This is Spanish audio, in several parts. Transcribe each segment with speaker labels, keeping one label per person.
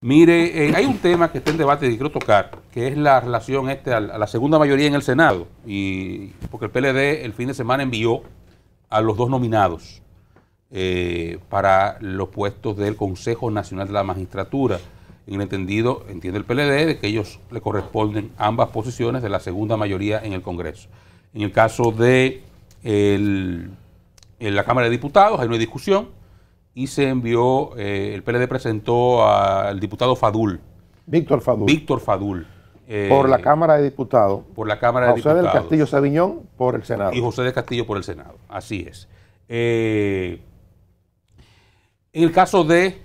Speaker 1: Mire, hay un tema que está en debate y quiero tocar, que es la relación a la segunda mayoría en el Senado, porque el PLD el fin de semana envió a los dos nominados para los puestos del Consejo Nacional de la Magistratura, en el entendido, entiende el PLD, de que ellos le corresponden ambas posiciones de la segunda mayoría en el Congreso. En el caso de en la Cámara de Diputados, ahí no hay discusión, y se envió, el PLD presentó al diputado Fadul.
Speaker 2: Víctor Fadul.
Speaker 1: Víctor Fadul.
Speaker 2: Por la Cámara de Diputados.
Speaker 1: Por la Cámara de Diputados.
Speaker 2: José del Castillo Sabiñón por el Senado.
Speaker 1: Y José del Castillo por el Senado, así es. En el caso de,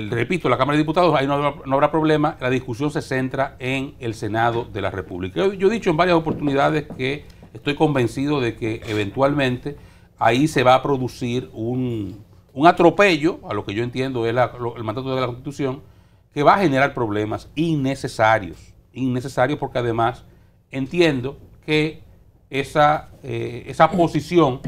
Speaker 1: repito, la Cámara de Diputados, ahí no habrá problema, la discusión se centra en el Senado de la República. Yo he dicho en varias oportunidades que estoy convencido de que eventualmente ahí se va a producir un atropello, a lo que yo entiendo es el mandato de la Constitución, que va a generar problemas innecesarios porque además entiendo que esa posición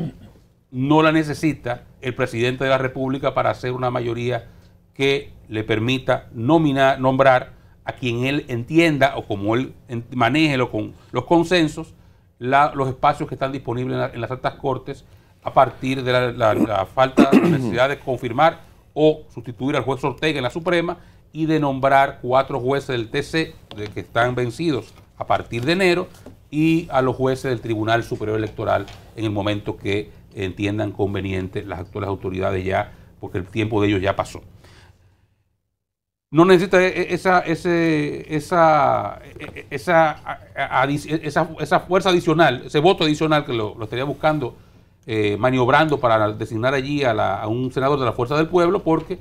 Speaker 1: no la necesita el presidente de la República para hacer una mayoría que le permita nombrar a quien él entienda o como él maneje con los consensos, los espacios que están disponibles en las altas cortes, a partir de la falta de necesidad de confirmar o sustituir al juez Ortega en la Suprema y de nombrar 4 jueces del TC que están vencidos a partir de enero y a los jueces del Tribunal Superior Electoral en el momento que entiendan conveniente las actuales autoridades ya, porque el tiempo de ellos ya pasó. No necesita esa fuerza adicional, ese voto adicional que lo estaría buscando, maniobrando para designar allí a un senador de la Fuerza del Pueblo, porque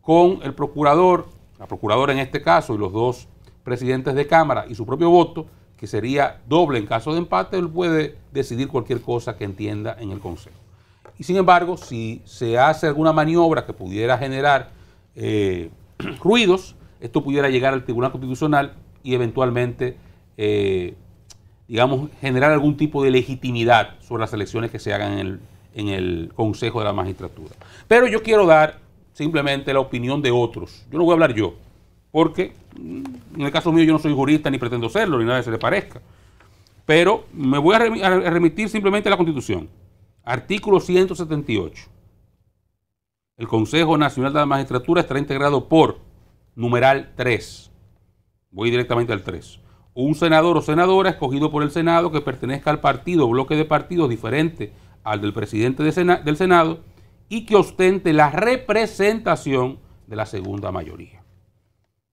Speaker 1: con el procurador, la procuradora en este caso, y los dos presidentes de Cámara y su propio voto, que sería doble en caso de empate, él puede decidir cualquier cosa que entienda en el Consejo. Y sin embargo, si se hace alguna maniobra que pudiera generar ruidos, esto pudiera llegar al Tribunal Constitucional y eventualmente digamos, generar algún tipo de legitimidad sobre las elecciones que se hagan en el Consejo de la Magistratura. Pero yo quiero dar simplemente la opinión de otros. Yo no voy a hablar yo, porque en el caso mío yo no soy jurista ni pretendo serlo, ni nada que se le parezca. Pero me voy a remitir simplemente a la Constitución. Artículo 178. El Consejo Nacional de la Magistratura estará integrado por numeral 3. Voy directamente al 3. Un senador o senadora escogido por el Senado que pertenezca al partido o bloque de partidos diferente al del presidente del Senado y que ostente la representación de la segunda mayoría.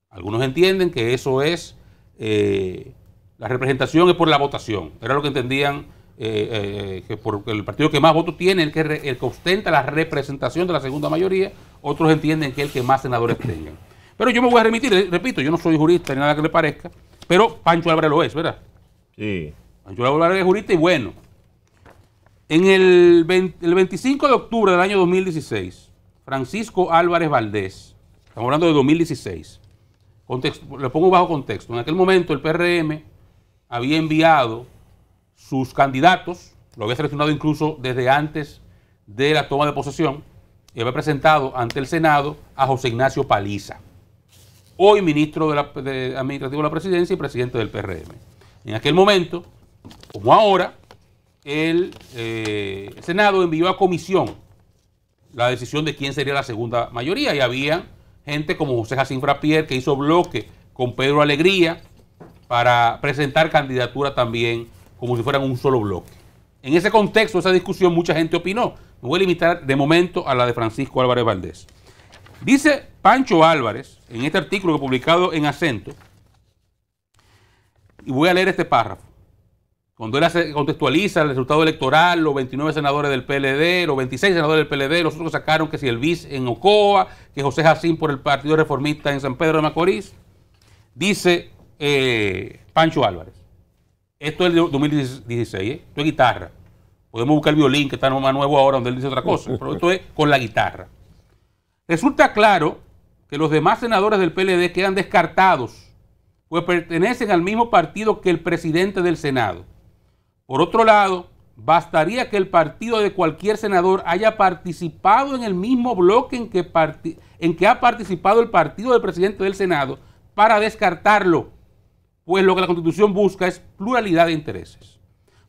Speaker 1: Algunos entienden que eso es, la representación es por la votación. Era lo que entendían, que porque el partido que más votos tiene, el que ostenta la representación de la segunda mayoría. Otros entienden que es el que más senadores tengan. Pero yo me voy a remitir, repito, yo no soy jurista ni nada que le parezca, pero Pancho Álvarez lo es, ¿verdad? Sí. Pancho Álvarez es jurista y bueno. En el 25 de octubre del año 2016, Francisco Álvarez Valdés, estamos hablando de 2016, le pongo bajo contexto, en aquel momento el PRM había enviado sus candidatos, lo había seleccionado incluso desde antes de la toma de posesión, y había presentado ante el Senado a José Ignacio Paliza, hoy ministro administrativo de la Presidencia y presidente del PRM. En aquel momento, como ahora, el Senado envió a comisión la decisión de quién sería la segunda mayoría y había gente como José Jacín Frappier que hizo bloque con Pedro Alegría para presentar candidatura también como si fueran un solo bloque. En ese contexto, esa discusión, mucha gente opinó. Me voy a limitar de momento a la de Francisco Álvarez Valdés. Dice Pancho Álvarez, en este artículo que publicado en Acento, y voy a leer este párrafo, cuando él contextualiza el resultado electoral, los 29 senadores del PLD, los 26 senadores del PLD, los otros que sacaron que si el BIS en Ocoa, que José Jacín por el Partido Reformista en San Pedro de Macorís, dice Pancho Álvarez, esto es de 2016, esto es guitarra, podemos buscar el violín que está más nuevo ahora donde él dice otra cosa, pero esto es con la guitarra. Resulta claro que los demás senadores del PLD quedan descartados, pues pertenecen al mismo partido que el presidente del Senado. Por otro lado, bastaría que el partido de cualquier senador haya participado en el mismo bloque en que ha participado el partido del presidente del Senado para descartarlo, pues lo que la Constitución busca es pluralidad de intereses.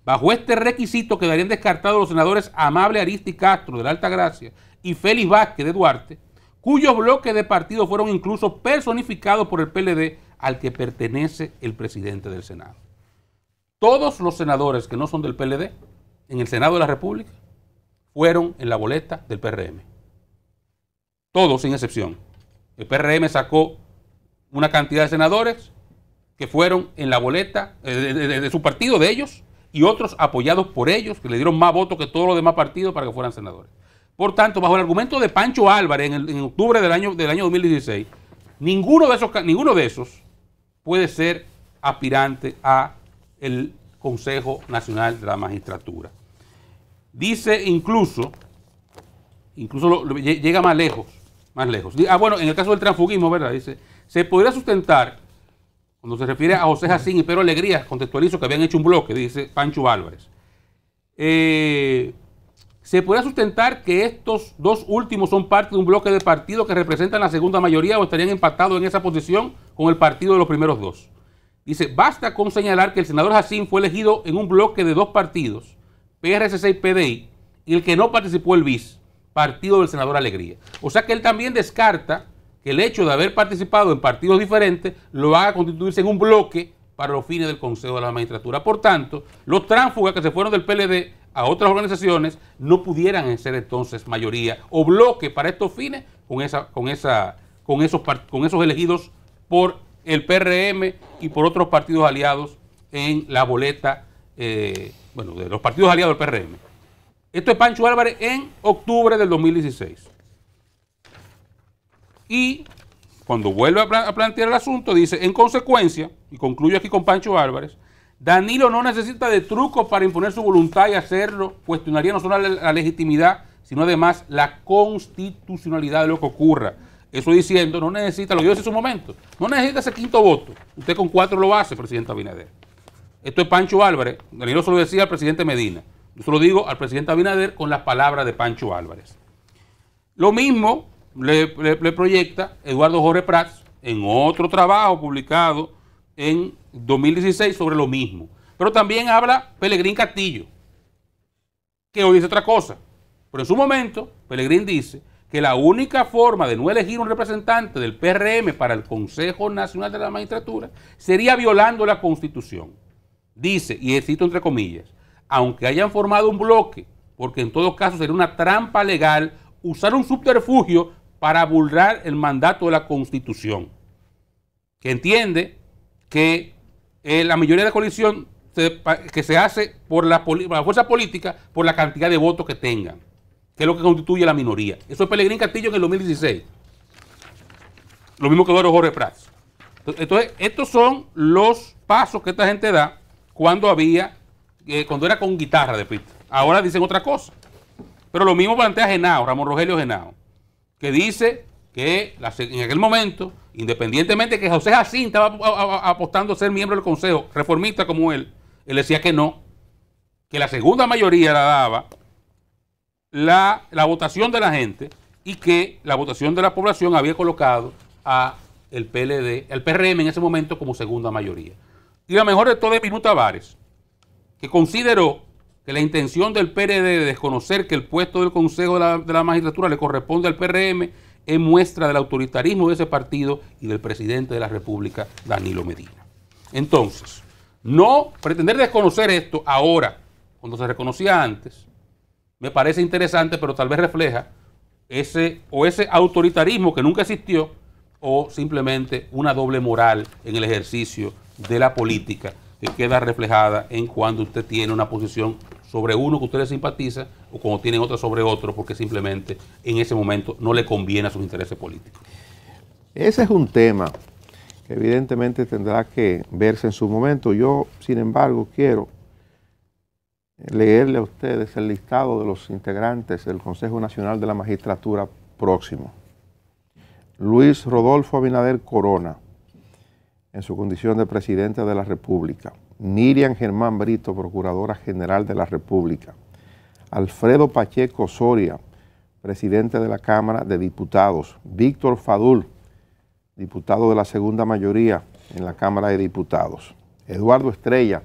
Speaker 1: Bajo este requisito quedarían descartados los senadores Amable Ariztí Castro de la Altagracia y Félix Vázquez de Duarte, cuyos bloques de partido fueron incluso personificados por el PLD al que pertenece el presidente del Senado. Todos los senadores que no son del PLD en el Senado de la República fueron en la boleta del PRM. Todos sin excepción. El PRM sacó una cantidad de senadores que fueron en la boleta de su partido, de ellos, y otros apoyados por ellos, que le dieron más votos que todos los demás partidos para que fueran senadores. Por tanto, bajo el argumento de Pancho Álvarez en octubre del año 2016, ninguno de esos puede ser aspirante a el Consejo Nacional de la Magistratura. Dice incluso llega más lejos. Bueno, en el caso del transfugismo, ¿verdad? Dice, se podría sustentar, cuando se refiere a José Jacín y Pedro Alegría, contextualizo que habían hecho un bloque, dice Pancho Álvarez. Se podría sustentar que estos dos últimos son parte de un bloque de partidos que representan la segunda mayoría o estarían empatados en esa posición con el partido de los primeros dos. Dice, basta con señalar que el senador Jacín fue elegido en un bloque de dos partidos, PRCC y PDI, y el que no participó el BIS, partido del senador Alegría. O sea que él también descarta que el hecho de haber participado en partidos diferentes lo haga constituirse en un bloque para los fines del Consejo de la Magistratura. Por tanto, los tránsfugas que se fueron del PLD a otras organizaciones no pudieran ser entonces mayoría o bloque para estos fines con esos elegidos por el PRM y por otros partidos aliados en la boleta, de los partidos aliados del PRM. Esto es Pancho Álvarez en octubre del 2016. Y cuando vuelve a plantear el asunto, dice, en consecuencia, y concluyo aquí con Pancho Álvarez, Danilo no necesita de trucos para imponer su voluntad y hacerlo, cuestionaría no solo la legitimidad, sino además la constitucionalidad de lo que ocurra. Eso diciendo, no necesita, lo dio en su momento, no necesita ese quinto voto. Usted con 4 lo hace, presidente Abinader. Esto es Pancho Álvarez. Danilo se lo decía al presidente Medina. Yo se lo digo al presidente Abinader con las palabras de Pancho Álvarez. Lo mismo le proyecta Eduardo Jorge Prats en otro trabajo publicado en 2016 sobre lo mismo. Pero también habla Pelegrín Castillo, que hoy dice otra cosa. Pero en su momento, Pelegrín dice que la única forma de no elegir un representante del PRM para el Consejo Nacional de la Magistratura sería violando la Constitución. Dice, y cito entre comillas, aunque hayan formado un bloque, porque en todo caso sería una trampa legal usar un subterfugio para burlar el mandato de la Constitución, que entiende que la mayoría de coalición que se hace por la fuerza política por la cantidad de votos que tengan, que es lo que constituye la minoría. Eso es Pelegrín Castillo en el 2016. Lo mismo que Eduardo Jorge Prats. Entonces, estos son los pasos que esta gente da cuando era con guitarra de pista. Ahora dicen otra cosa. Pero lo mismo plantea Genao, Ramón Rogelio Genao, que dice que en aquel momento, independientemente de que José Jacín estaba apostando a ser miembro del Consejo, reformista como él decía que no, que la segunda mayoría la daba la votación de la gente y que la votación de la población había colocado a el PLD, el PRM en ese momento como segunda mayoría. Y la mejor de todo es Minú Tavares, que consideró que la intención del PRD de desconocer que el puesto del Consejo de la Magistratura le corresponde al PRM es muestra del autoritarismo de ese partido y del presidente de la República, Danilo Medina. Entonces, no pretender desconocer esto ahora, cuando se reconocía antes, me parece interesante, pero tal vez refleja ese autoritarismo que nunca existió o simplemente una doble moral en el ejercicio de la política que queda reflejada en cuando usted tiene una posición sobre uno que usted le simpatiza o cuando tienen otra sobre otro porque simplemente en ese momento no le conviene a sus intereses políticos.
Speaker 2: Ese es un tema que evidentemente tendrá que verse en su momento. Yo, sin embargo, quiero leerle a ustedes el listado de los integrantes del Consejo Nacional de la Magistratura próximo. Luis Rodolfo Abinader Corona, en su condición de presidente de la República. Miriam Germán Brito, Procuradora General de la República, Alfredo Pacheco Soria, presidente de la Cámara de Diputados, Víctor Fadul, diputado de la segunda mayoría en la Cámara de Diputados, Eduardo Estrella,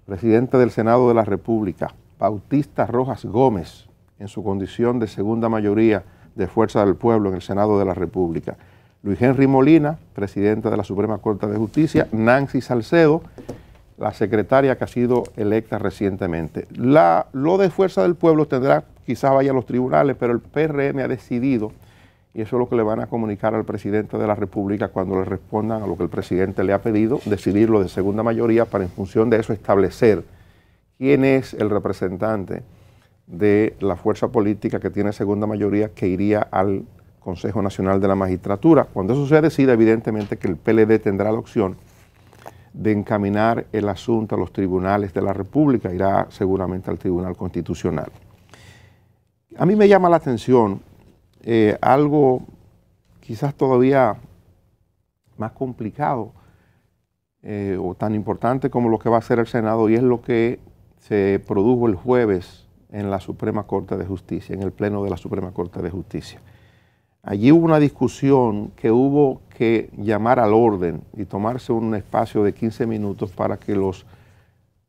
Speaker 2: presidente del Senado de la República, Bautista Rojas Gómez, en su condición de segunda mayoría de Fuerza del Pueblo en el Senado de la República, Luis Henry Molina, presidente de la Suprema Corte de Justicia, Nancy Salcedo, la secretaria que ha sido electa recientemente. Lo de Fuerza del Pueblo tendrá, quizás vaya a los tribunales, pero el PRM ha decidido, y eso es lo que le van a comunicar al presidente de la República cuando le respondan a lo que el presidente le ha pedido, decidirlo de segunda mayoría para en función de eso establecer quién es el representante de la fuerza política que tiene segunda mayoría que iría al Consejo Nacional de la Magistratura. Cuando eso se decida, evidentemente que el PLD tendrá la opción de encaminar el asunto a los tribunales de la República, irá seguramente al Tribunal Constitucional. A mí me llama la atención algo quizás todavía más complicado o tan importante como lo que va a hacer el Senado, y es lo que se produjo el jueves en la Suprema Corte de Justicia, en el Pleno de la Suprema Corte de Justicia. Allí hubo una discusión que hubo que llamar al orden y tomarse un espacio de 15 minutos para que los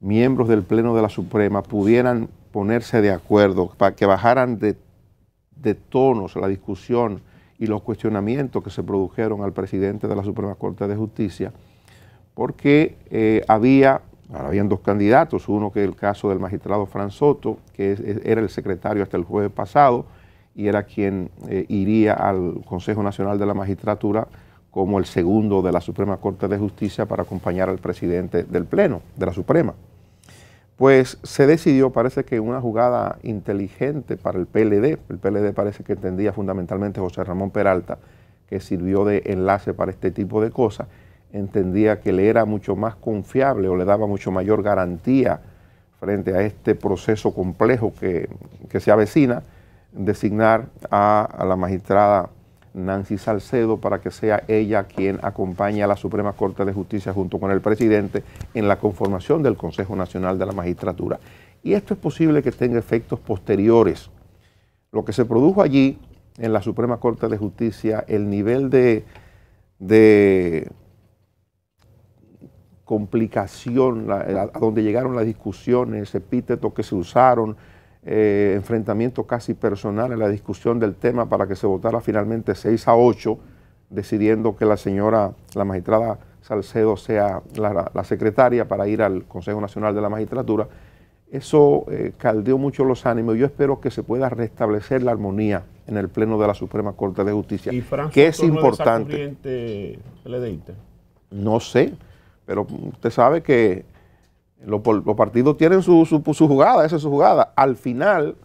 Speaker 2: miembros del Pleno de la Suprema pudieran ponerse de acuerdo, para que bajaran de tonos la discusión y los cuestionamientos que se produjeron al presidente de la Suprema Corte de Justicia, porque habían dos candidatos, uno que es el caso del magistrado Fran Soto, que era el secretario hasta el jueves pasado, y era quien iría al Consejo Nacional de la Magistratura como el segundo de la Suprema Corte de Justicia para acompañar al presidente del Pleno, de la Suprema. Pues se decidió, parece que una jugada inteligente para el PLD parece que entendía fundamentalmente José Ramón Peralta, que sirvió de enlace para este tipo de cosas, entendía que le era mucho más confiable o le daba mucho mayor garantía frente a este proceso complejo que se avecina, designar a la magistrada Nancy Salcedo para que sea ella quien acompañe a la Suprema Corte de Justicia junto con el presidente en la conformación del Consejo Nacional de la Magistratura. Y esto es posible que tenga efectos posteriores. Lo que se produjo allí en la Suprema Corte de Justicia, el nivel de complicación, a donde llegaron las discusiones, epítetos que se usaron, enfrentamiento casi personal en la discusión del tema para que se votara finalmente 6-8, decidiendo que la magistrada Salcedo sea la secretaria para ir al Consejo Nacional de la Magistratura. Eso caldeó mucho los ánimos. Yo espero que se pueda restablecer la armonía en el Pleno de la Suprema Corte de Justicia, que es importante. No sé, pero usted sabe que los partidos tienen su jugada, esa es su jugada. Al final,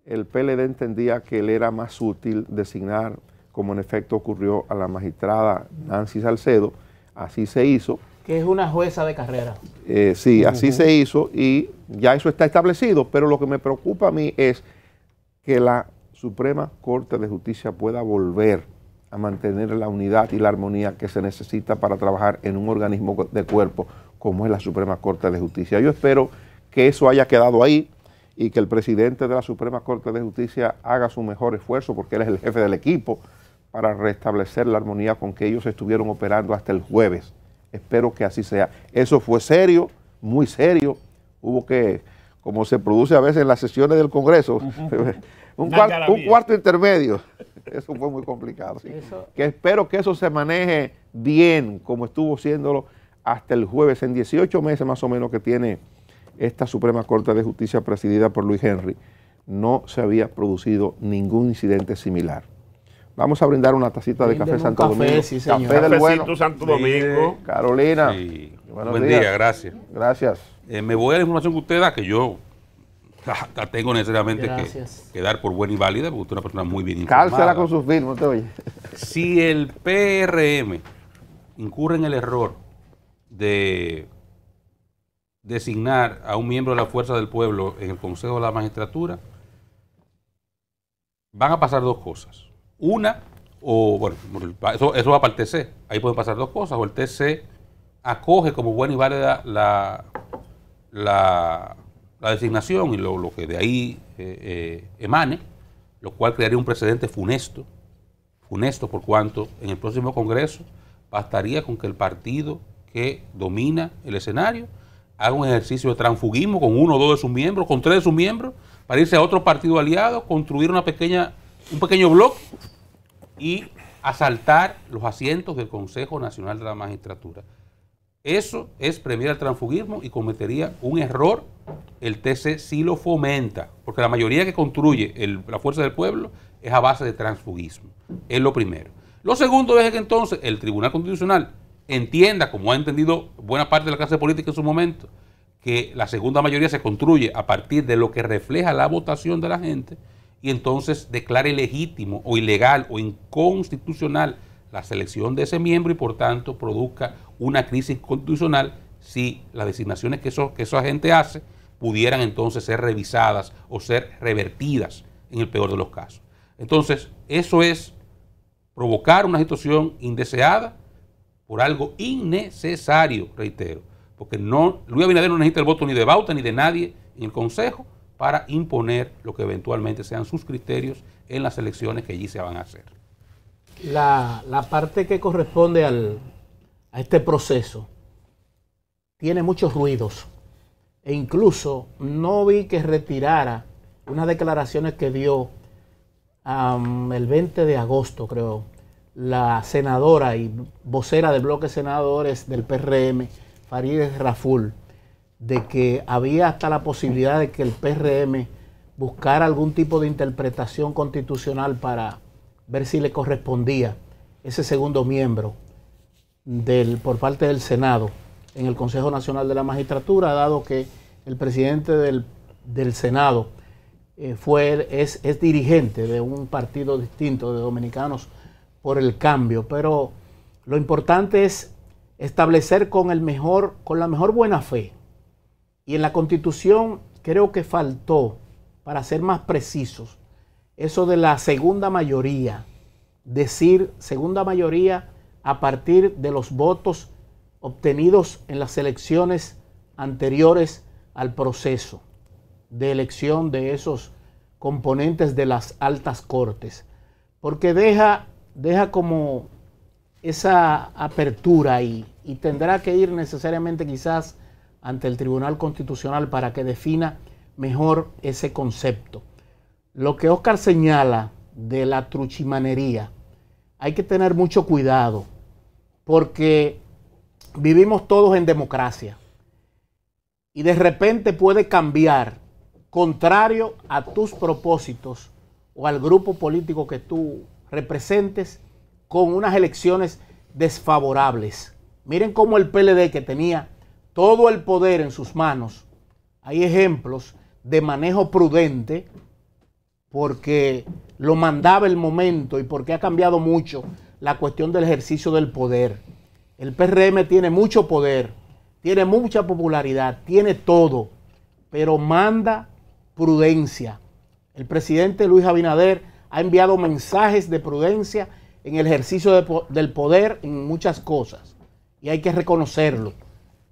Speaker 2: el PLD entendía que le era más útil designar, como en efecto ocurrió, a la magistrada Nancy Salcedo. Así se hizo.
Speaker 3: Que es una jueza de carrera.
Speaker 2: Sí, así se hizo y ya eso está establecido, pero lo que me preocupa a mí es que la Suprema Corte de Justicia pueda volver a mantener la unidad y la armonía que se necesita para trabajar en un organismo de cuerpo como es la Suprema Corte de Justicia. Yo espero que eso haya quedado ahí y que el presidente de la Suprema Corte de Justicia haga su mejor esfuerzo, porque él es el jefe del equipo, para restablecer la armonía con que ellos estuvieron operando hasta el jueves. Espero que así sea. Eso fue serio, muy serio. Hubo que, como se produce a veces en las sesiones del Congreso, un cuarto intermedio. Eso fue muy complicado. ¿Sí? Que espero que eso se maneje bien, como estuvo siéndolo hasta el jueves. En 18 meses más o menos que tiene esta Suprema Corte de Justicia presidida por Luis Henry, no se había producido ningún incidente similar. Vamos a brindar una tacita de café Santo Domingo.
Speaker 3: Sí, señor.
Speaker 2: Café del bueno.
Speaker 4: Santo Domingo.
Speaker 2: Carolina.
Speaker 1: Sí. Buen día, gracias.
Speaker 2: Gracias.
Speaker 1: Me voy a la información que usted da, que yo la tengo necesariamente que dar por buena y válida, porque usted es una persona muy bien informada.
Speaker 2: Cálcela con sus firmas, te oye.
Speaker 1: Si el PRM incurre en el error de designar a un miembro de la Fuerza del Pueblo en el Consejo de la Magistratura, van a pasar dos cosas. Una, o bueno, eso va para el TC, ahí pueden pasar dos cosas, o el TC acoge como buena y válida la designación y lo que de ahí emane, lo cual crearía un precedente funesto por cuanto en el próximo Congreso bastaría con que el partido que domina el escenario haga un ejercicio de transfugismo con 1 o 2 de sus miembros, con 3 de sus miembros, para irse a otro partido aliado, construir un pequeño bloque y asaltar los asientos del Consejo Nacional de la Magistratura. Eso es premiar el transfugismo y cometería un error. El TC sí lo fomenta, porque la mayoría que construye la fuerza del pueblo es a base de transfugismo. Es lo primero. Lo segundo es que entonces el Tribunal Constitucional entienda, como ha entendido buena parte de la clase política en su momento, que la segunda mayoría se construye a partir de lo que refleja la votación de la gente, y entonces declare ilegítimo o ilegal o inconstitucional la selección de ese miembro y por tanto produzca una crisis constitucional si las designaciones que esa gente hace pudieran entonces ser revisadas o ser revertidas en el peor de los casos. Entonces, eso es provocar una situación indeseada por algo innecesario, reitero, porque Luis Abinader no necesita el voto ni de Bauta ni de nadie en el Consejo para imponer lo que eventualmente sean sus criterios en las elecciones que allí se van a hacer.
Speaker 3: La parte que corresponde a este proceso tiene muchos ruidos e incluso no vi que retirara unas declaraciones que dio el 20 de agosto, creo, la senadora y vocera del bloque de senadores del PRM, Farideh Raful, de que había hasta la posibilidad de que el PRM buscara algún tipo de interpretación constitucional para ver si le correspondía ese segundo miembro por parte del Senado en el Consejo Nacional de la Magistratura, dado que el presidente del Senado es dirigente de un partido distinto, de Dominicanos por el Cambio. Pero lo importante es establecer con la mejor buena fe. Y en la Constitución creo que faltó, para ser más precisos, eso de la segunda mayoría, decir segunda mayoría a partir de los votos obtenidos en las elecciones anteriores al proceso de elección de esos componentes de las altas cortes, porque deja como esa apertura y tendrá que ir necesariamente quizás ante el Tribunal Constitucional para que defina mejor ese concepto. Lo que Oscar señala de la truchimanería, hay que tener mucho cuidado porque vivimos todos en democracia y de repente puede cambiar contrario a tus propósitos o al grupo político que tú representes con unas elecciones desfavorables. Miren cómo el PLD, que tenía todo el poder en sus manos, hay ejemplos de manejo prudente porque lo mandaba el momento y porque ha cambiado mucho la cuestión del ejercicio del poder. El PRM tiene mucho poder, tiene mucha popularidad, tiene todo, pero manda prudencia. El presidente Luis Abinader ha enviado mensajes de prudencia en el ejercicio del poder en muchas cosas y hay que reconocerlo,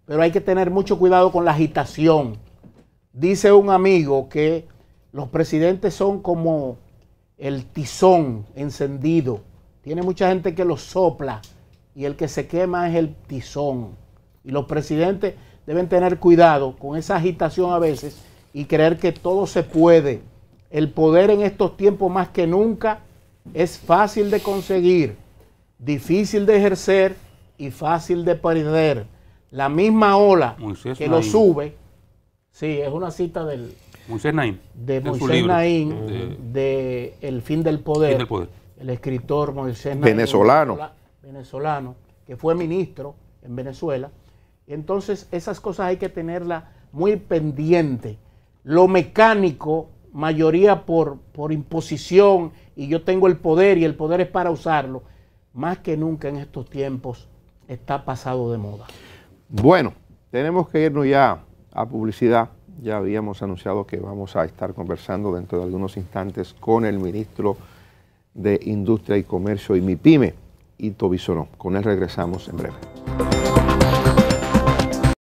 Speaker 3: pero hay que tener mucho cuidado con la agitación. Dice un amigo que los presidentes son como el tizón encendido, tiene mucha gente que lo sopla y el que se quema es el tizón, y los presidentes deben tener cuidado con esa agitación a veces y creer que todo se puede. El poder en estos tiempos más que nunca es fácil de conseguir, difícil de ejercer y fácil de perder. La misma ola
Speaker 1: Moisés
Speaker 3: que
Speaker 1: Naín.
Speaker 3: lo sube, sí, es una cita de
Speaker 1: Moisés Naín,
Speaker 3: Moisés Naín, de El fin del poder, el escritor Moisés Naín, venezolano, que fue ministro en Venezuela. Entonces esas cosas hay que tenerlas muy pendiente. Lo mecánico, mayoría por imposición, y yo tengo el poder y el poder es para usarlo, más que nunca en estos tiempos está pasado de moda.
Speaker 2: Bueno, tenemos que irnos ya a publicidad. Ya habíamos anunciado que vamos a estar conversando dentro de algunos instantes con el ministro de Industria y Comercio y MIPYME, Ito Bisonó. Con él regresamos en breve.